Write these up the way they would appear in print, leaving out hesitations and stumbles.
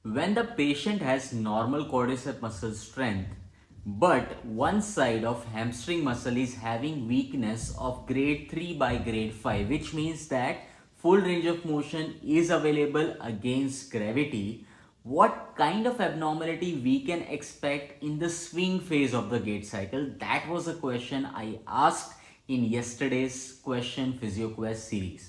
When the patient has normal quadricep muscle strength, but one side of hamstring muscle is having weakness of grade 3 by grade 5, which means that full range of motion is available against gravity, what kind of abnormality we can expect in the swing phase of the gait cycle? That was a question I asked in yesterday's question PhysioQuest series.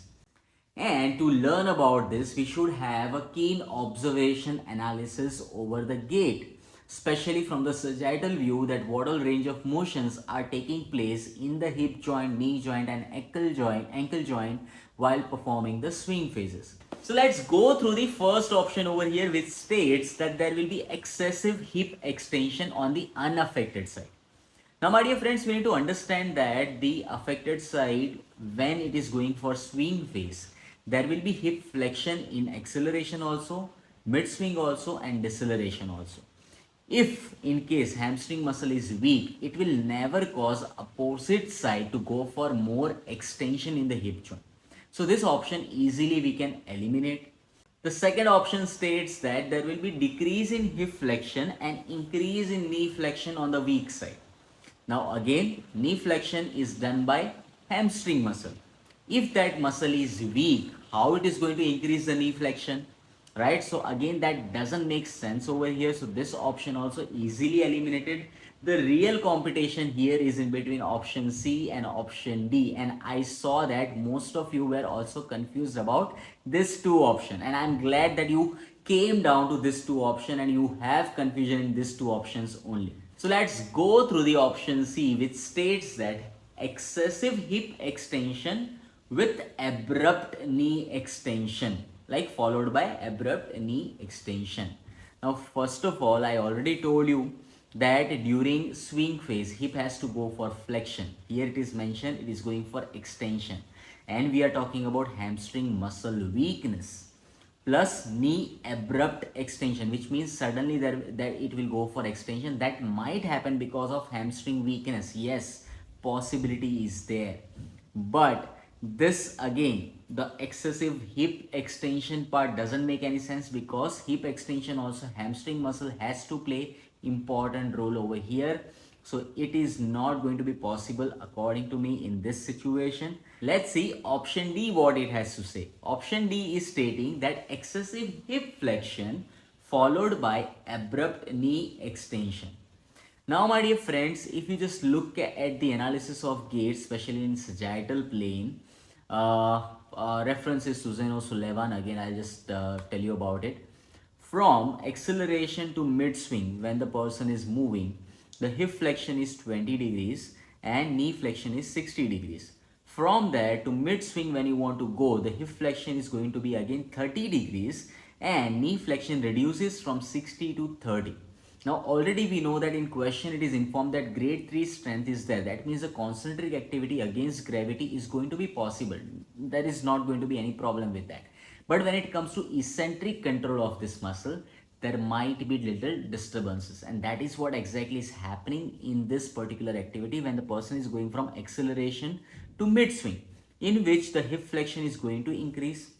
And to learn about this, we should have a keen observation analysis over the gait, especially from the sagittal view that what all range of motions are taking place in the hip joint, knee joint and ankle joint while performing the swing phases. So let's go through the first option over here, which states that there will be excessive hip extension on the unaffected side. Now, my dear friends, we need to understand that the affected side, when it is going for swing phase, there will be hip flexion in acceleration also, mid swing also, and deceleration also. If in case hamstring muscle is weak, it will never cause opposite side to go for more extension in the hip joint. So this option easily we can eliminate. The second option states that there will be decrease in hip flexion and increase in knee flexion on the weak side. Now again, knee flexion is done by hamstring muscle. If that muscle is weak, how it is going to increase the knee flexion? Right? So again, that doesn't make sense over here. So this option also easily eliminated. The real competition here is in between option C and option D. And I saw that most of you were also confused about this two option. And I'm glad that you came down to this two option and you have confusion in these two options only. So let's go through the option C, which states that excessive hip extension with abrupt knee extension, like followed by abrupt knee extension. Now, first of all, I already told you that during swing phase, hip has to go for flexion. Here it is mentioned, it is going for extension. And we are talking about hamstring muscle weakness plus knee abrupt extension, which means suddenly that it will go for extension. That might happen because of hamstring weakness. Yes, possibility is there. But this again, the excessive hip extension part doesn't make any sense, because hip extension also hamstring muscle has to play important role over here. So it is not going to be possible according to me in this situation. Let's see option D what it has to say. Option D is stating that excessive hip flexion followed by abrupt knee extension. Now, my dear friends, if you just look at the analysis of gait, especially in sagittal plane, reference is Susano Sullivan. Again, I'll just tell you about it. From acceleration to mid swing, when the person is moving, the hip flexion is 20 degrees and knee flexion is 60 degrees. From there to mid swing, when you want to go, the hip flexion is going to be again 30 degrees and knee flexion reduces from 60 to 30. Now already we know that in question it is informed that grade 3 strength is there. That means the concentric activity against gravity is going to be possible. There is not going to be any problem with that. But when it comes to eccentric control of this muscle, there might be little disturbances, and that is what exactly is happening in this particular activity when the person is going from acceleration to mid swing, in which the hip flexion is going to increase,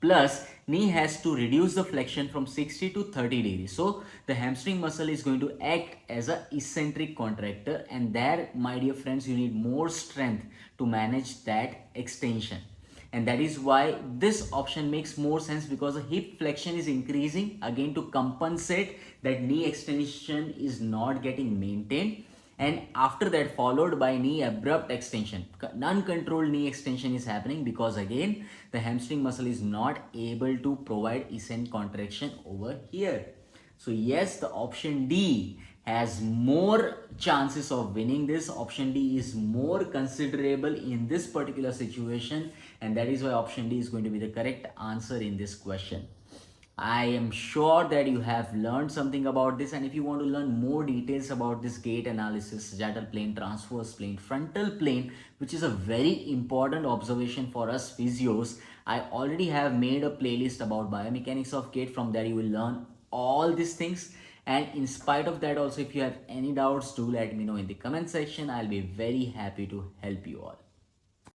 plus knee has to reduce the flexion from 60 to 30 degrees. So the hamstring muscle is going to act as a eccentric contractor, and there, my dear friends, you need more strength to manage that extension. And that is why this option makes more sense, because the hip flexion is increasing again to compensate that knee extension is not getting maintained, and after that followed by knee abrupt extension. Non-controlled knee extension is happening because again the hamstring muscle is not able to provide eccentric contraction over here. So yes, the option D has more chances of winning this. Option D is more considerable in this particular situation, and that is why option D is going to be the correct answer in this question. I am sure that you have learned something about this, and if you want to learn more details about this gait analysis, sagittal plane, transverse plane, frontal plane, which is a very important observation for us physios, I already have made a playlist about biomechanics of gait. From there you will learn all these things. And in spite of that also, if you have any doubts, do let me know in the comment section. I'll be very happy to help you all.